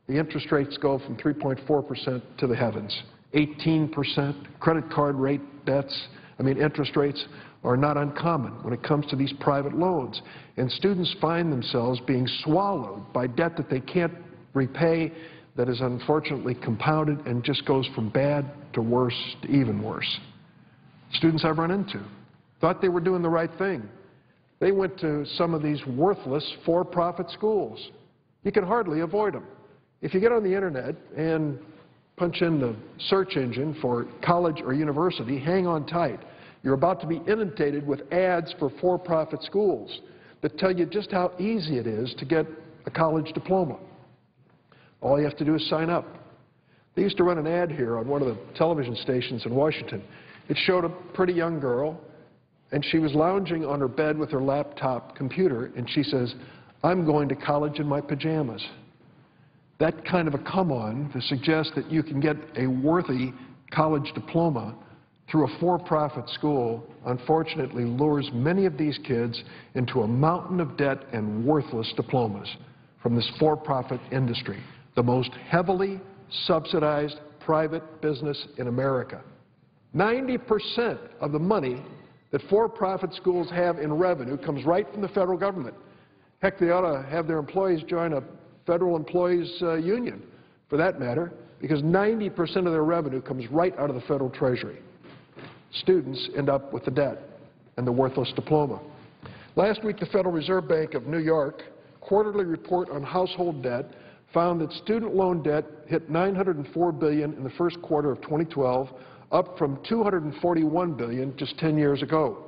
K: The interest rates go from 3.4% to the heavens. 18% credit card rate debts, interest rates are not uncommon when it comes to these private loans. And students find themselves being swallowed by debt that they can't repay, that is unfortunately compounded and just goes from bad to worse to even worse. Students I've run into thought they were doing the right thing. They went to some of these worthless for-profit schools. You can hardly avoid them. If you get on the internet and punch in the search engine for college or university, hang on tight. You're about to be inundated with ads for profit schools that tell you just how easy it is to get a college diploma. All you have to do is sign up. They used to run an ad here on one of the television stations in Washington. It showed a pretty young girl, and she was lounging on her bed with her laptop computer, and she says, "I'm going to college in my pajamas." That kind of a come-on to suggest that you can get a worthy college diploma through a for-profit school, unfortunately lures many of these kids into a mountain of debt and worthless diplomas from this for-profit industry, the most heavily subsidized private business in America. 90% of the money that for-profit schools have in revenue comes right from the federal government. Heck, they ought to have their employees join a federal employees union, for that matter, because 90% of their revenue comes right out of the federal treasury. Students end up with the debt and the worthless diploma. Last week, the Federal Reserve Bank of New York quarterly report on household debt found that student loan debt hit $904 billion in the first quarter of 2012, up from $241 billion just 10 years ago.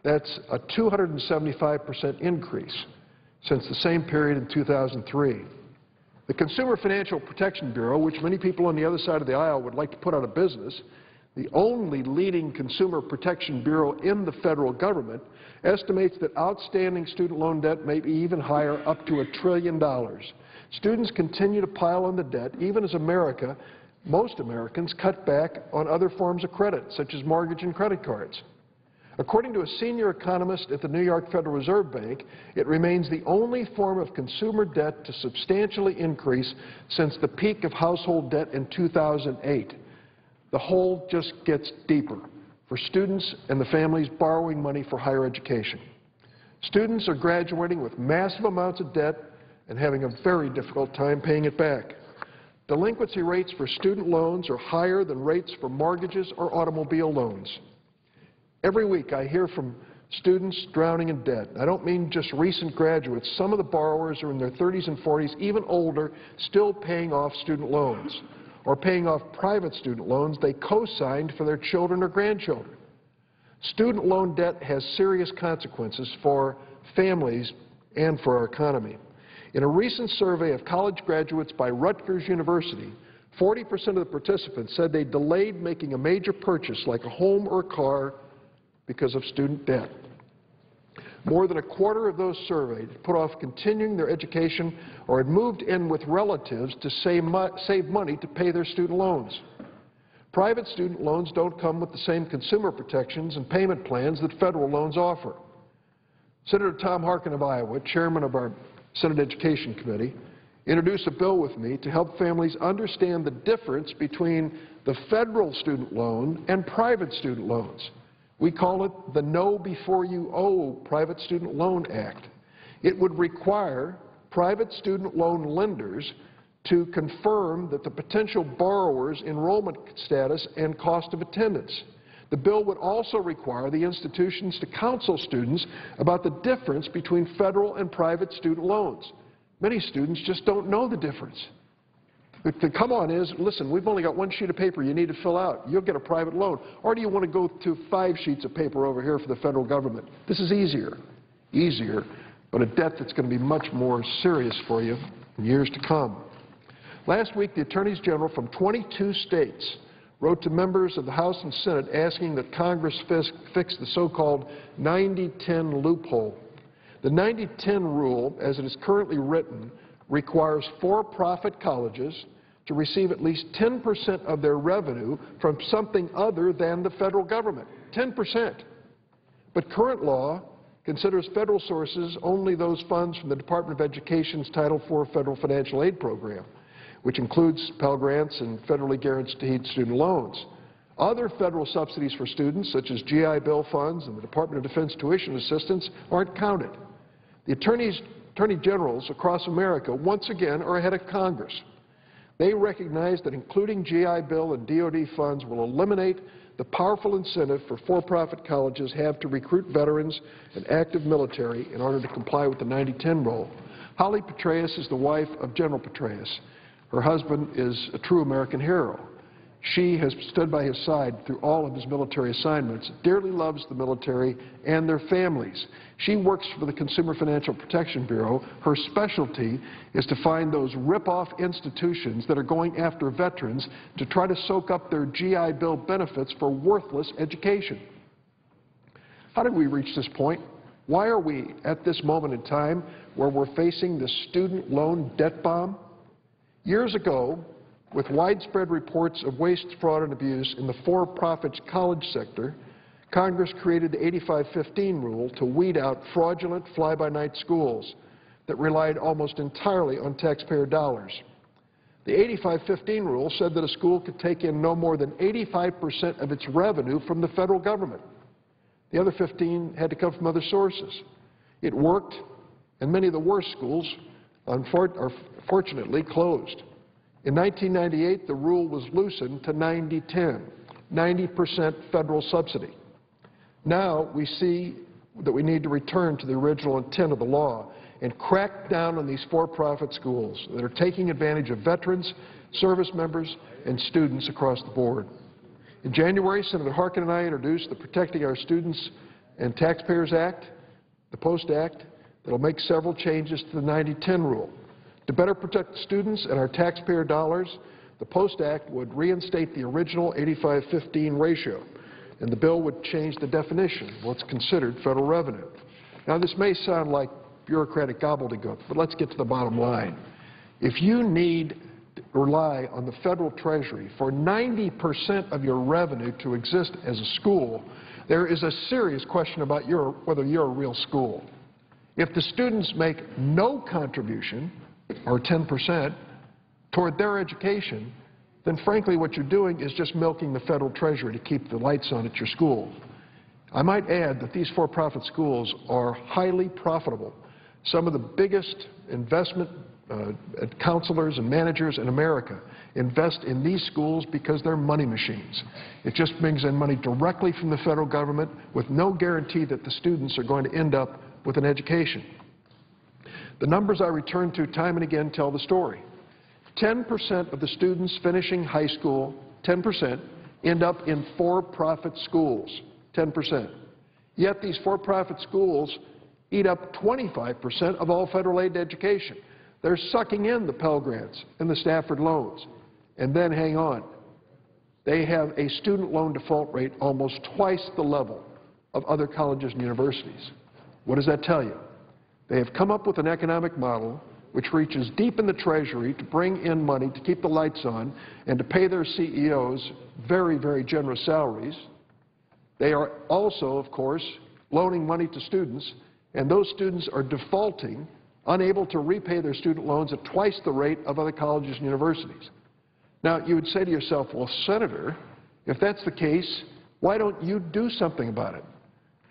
K: That's a 275% increase since the same period in 2003. The Consumer Financial Protection Bureau, which many people on the other side of the aisle would like to put out of business, the only leading consumer protection bureau in the federal government, estimates that outstanding student loan debt may be even higher, up to $1 trillion. Students continue to pile on the debt, even as most Americans cut back on other forms of credit, such as mortgage and credit cards. According to a senior economist at the New York Federal Reserve Bank, it remains the only form of consumer debt to substantially increase since the peak of household debt in 2008. The hole just gets deeper for students and the families borrowing money for higher education. Students are graduating with massive amounts of debt and having a very difficult time paying it back. Delinquency rates for student loans are higher than rates for mortgages or automobile loans. Every week I hear from students drowning in debt. I don't mean just recent graduates. Some of the borrowers are in their 30s and 40s, even older, still paying off student loans or paying off private student loans they co-signed for their children or grandchildren. Student loan debt has serious consequences for families and for our economy. In a recent survey of college graduates by Rutgers University, 40% of the participants said they delayed making a major purchase like a home or a car because of student debt. More than a quarter of those surveyed put off continuing their education or had moved in with relatives to save money to pay their student loans. Private student loans don't come with the same consumer protections and payment plans that federal loans offer. Senator Tom Harkin of Iowa, chairman of our Senate Education Committee, introduced a bill with me to help families understand the difference between the federal student loan and private student loans. We call it the Know Before You Owe Private Student Loan Act. It would require private student loan lenders to confirm that the potential borrower's enrollment status and cost of attendance. The bill would also require the institutions to counsel students about the difference between federal and private student loans. Many students just don't know the difference. The come on is, listen, we've only got one sheet of paper you need to fill out. You'll get a private loan. Or do you want to go to 5 sheets of paper over here for the federal government? This is easier, but a debt that's going to be much more serious for you in years to come. Last week, the attorneys general from 22 states wrote to members of the House and Senate asking that Congress fix the so-called 90-10 loophole. The 90-10 rule, as it is currently written, requires for-profit colleges to receive at least 10% of their revenue from something other than the federal government, 10%. But current law considers federal sources only those funds from the Department of Education's Title IV federal financial aid program, which includes Pell Grants and federally guaranteed student loans. Other federal subsidies for students, such as GI Bill funds and the Department of Defense tuition assistance, aren't counted. The attorney generals across America, once again, are ahead of Congress. They recognize that including GI Bill and DoD funds will eliminate the powerful incentive for-profit colleges have to recruit veterans and active military in order to comply with the 90-10 rule. Holly Petraeus is the wife of General Petraeus. Her husband is a true American hero. She has stood by his side through all of his military assignments, dearly loves the military and their families. She works for the Consumer Financial Protection Bureau. Her specialty is to find those rip-off institutions that are going after veterans to try to soak up their GI Bill benefits for worthless education. How did we reach this point? Why are we at this moment in time where we're facing the student loan debt bomb? Years ago, with widespread reports of waste, fraud, and abuse in the for-profit college sector, Congress created the 85-15 rule to weed out fraudulent fly-by-night schools that relied almost entirely on taxpayer dollars. The 85-15 rule said that a school could take in no more than 85% of its revenue from the federal government. The other 15 had to come from other sources. It worked, and many of the worst schools fortunately closed. In 1998, the rule was loosened to 90-10, 90% federal subsidy. Now we see that we need to return to the original intent of the law and crack down on these for-profit schools that are taking advantage of veterans, service members, and students across the board. In January, Senator Harkin and I introduced the Protecting Our Students and Taxpayers Act, the POST Act, that will make several changes to the 90-10 rule. To better protect students and our taxpayer dollars, the POST Act would reinstate the original 85-15 ratio, and the bill would change the definition of what's considered federal revenue. Now, this may sound like bureaucratic gobbledygook, but let's get to the bottom line. If you need to rely on the federal treasury for 90% of your revenue to exist as a school, there is a serious question about whether you're a real school. If the students make no contribution, or 10%, toward their education, then frankly what you're doing is just milking the federal treasury to keep the lights on at your school. I might add that these for-profit schools are highly profitable. Some of the biggest investment counselors and managers in America invest in these schools because they're money machines. It just brings in money directly from the federal government with no guarantee that the students are going to end up with an education. The numbers I return to time and again tell the story. 10% of the students finishing high school, 10%, end up in for-profit schools, 10%. Yet these for-profit schools eat up 25% of all federal aid to education. They're sucking in the Pell Grants and the Stafford loans. And then hang on. They have a student loan default rate almost twice the level of other colleges and universities. What does that tell you? They have come up with an economic model which reaches deep in the Treasury to bring in money to keep the lights on and to pay their CEOs very, very generous salaries. They are also, of course, loaning money to students and those students are defaulting, unable to repay their student loans at twice the rate of other colleges and universities. Now, you would say to yourself, well, Senator, if that's the case, why don't you do something about it?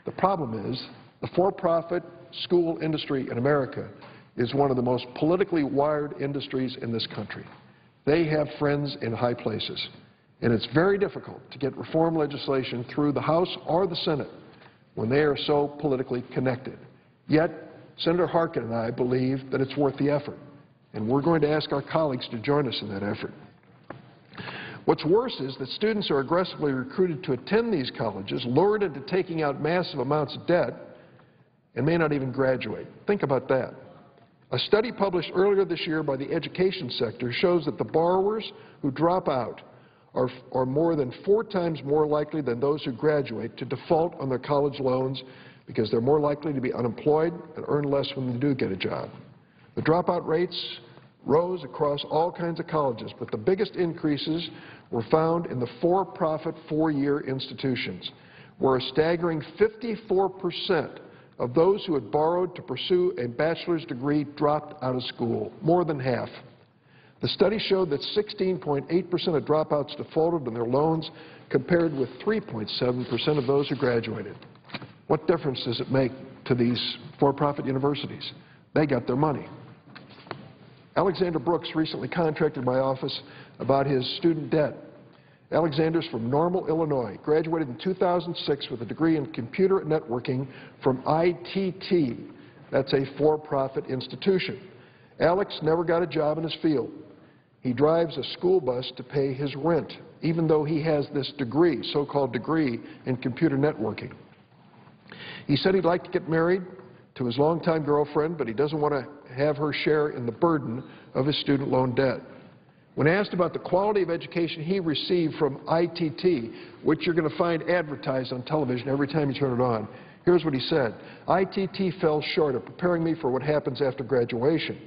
K: The problem is the for-profit school industry in America is one of the most politically wired industries in this country. They have friends in high places, and it's very difficult to get reform legislation through the House or the Senate when they are so politically connected. Yet, Senator Harkin and I believe that it's worth the effort, and we're going to ask our colleagues to join us in that effort. What's worse is that students are aggressively recruited to attend these colleges, lured into taking out massive amounts of debt, and may not even graduate. Think about that. A study published earlier this year by the education sector shows that the borrowers who drop out are more than 4 times more likely than those who graduate to default on their college loans because they're more likely to be unemployed and earn less when they do get a job. The dropout rates rose across all kinds of colleges, but the biggest increases were found in the for-profit 4-year institutions, where a staggering 54% of those who had borrowed to pursue a bachelor's degree dropped out of school, more than half. The study showed that 16.8% of dropouts defaulted on their loans, compared with 3.7% of those who graduated. What difference does it make to these for-profit universities? They got their money. Alexander Brooks recently contacted my office about his student debt. Alexander's from Normal, Illinois, graduated in 2006 with a degree in computer networking from ITT. That's a for-profit institution. Alex never got a job in his field. He drives a school bus to pay his rent, even though he has this degree, so-called degree in computer networking. He said he'd like to get married to his longtime girlfriend, but he doesn't want to have her share in the burden of his student loan debt. When asked about the quality of education he received from ITT, which you're going to find advertised on television every time you turn it on, here's what he said. ITT fell short of preparing me for what happens after graduation.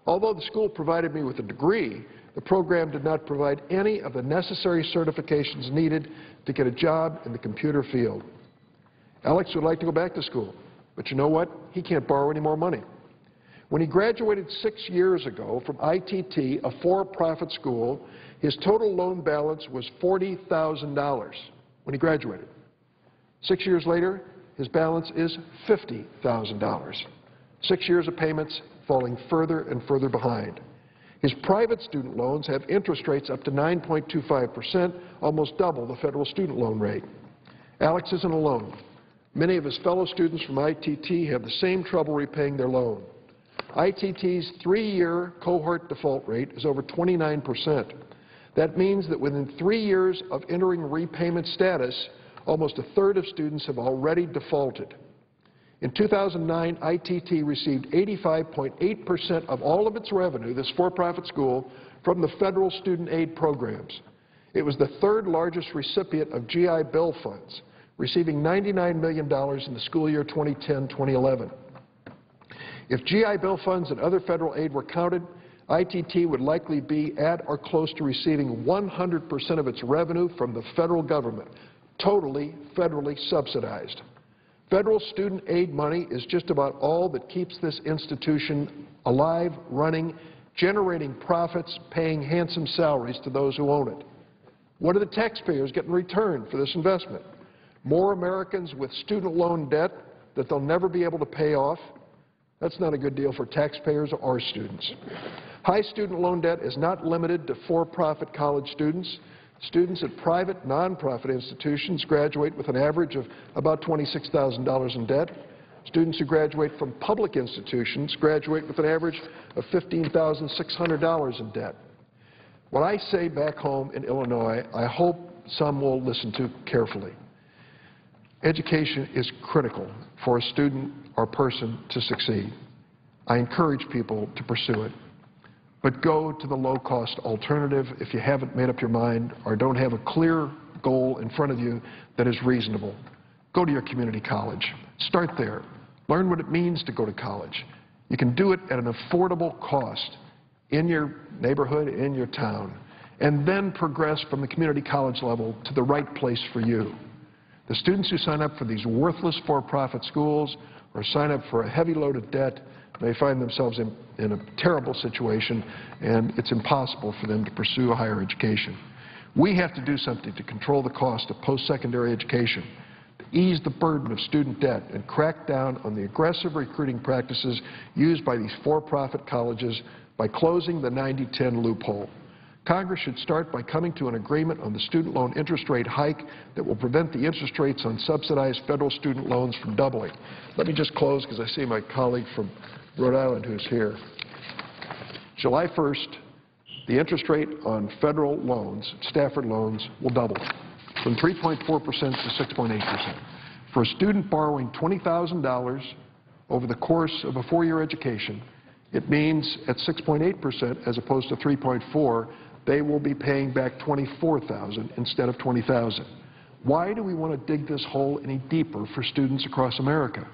K: Although the school provided me with a degree, the program did not provide any of the necessary certifications needed to get a job in the computer field. Alex would like to go back to school, but you know what? He can't borrow any more money. When he graduated 6 years ago from ITT, a for-profit school, his total loan balance was $40,000 when he graduated. 6 years later, his balance is $50,000. 6 years of payments falling further and further behind. His private student loans have interest rates up to 9.25%, almost double the federal student loan rate. Alex isn't alone. Many of his fellow students from ITT have the same trouble repaying their loan. ITT's 3-year cohort default rate is over 29%. That means that within 3 years of entering repayment status, almost 1/3 of students have already defaulted. In 2009, ITT received 85.8% of all of its revenue, this for-profit school, from the federal student aid programs. It was the 3rd largest recipient of GI Bill funds, receiving $99 million in the school year 2010-2011. If GI Bill funds and other federal aid were counted, ITT would likely be at or close to receiving 100% of its revenue from the federal government, totally federally subsidized. Federal student aid money is just about all that keeps this institution alive, running, generating profits, paying handsome salaries to those who own it. What do the taxpayers get in return for this investment? More Americans with student loan debt that they'll never be able to pay off? That's not a good deal for taxpayers or students. High student loan debt is not limited to for-profit college students. Students at private, nonprofit institutions graduate with an average of about $26,000 in debt. Students who graduate from public institutions graduate with an average of $15,600 in debt. What I say back home in Illinois, I hope some will listen to carefully. Education is critical for a student or person to succeed. I encourage people to pursue it. But go to the low-cost alternative if you haven't made up your mind or don't have a clear goal in front of you that is reasonable. Go to your community college. Start there. Learn what it means to go to college. You can do it at an affordable cost in your neighborhood, in your town, and then progress from the community college level to the right place for you. The students who sign up for these worthless for-profit schools or sign up for a heavy load of debt may find themselves in a terrible situation, and it's impossible for them to pursue a higher education. We have to do something to control the cost of post-secondary education, to ease the burden of student debt, and crack down on the aggressive recruiting practices used by these for-profit colleges by closing the 90-10 loophole. Congress should start by coming to an agreement on the student loan interest rate hike that will prevent the interest rates on subsidized federal student loans from doubling. Let me just close because I see my colleague from Rhode Island who's here. July 1st, the interest rate on federal loans, Stafford loans, will double from 3.4% to 6.8%. For a student borrowing $20,000 over the course of a four-year education, it means at 6.8% as opposed to 3.4%, they will be paying back $24,000 instead of $20,000. Why do we want to dig this hole any deeper for students across America?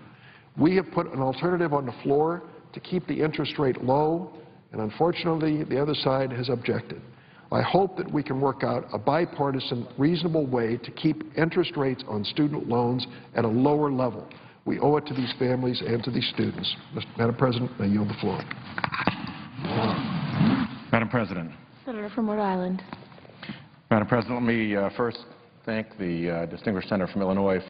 K: We have put an alternative on the floor to keep the interest rate low, and unfortunately, the other side has objected. I hope that we can work out a bipartisan, reasonable way to keep interest rates on student loans at a lower level. We owe it to these families and to these students. Madam President, I yield the floor.
L: Madam President.
B: Senator from Rhode Island.
L: Madam President, let me first thank the distinguished senator from Illinois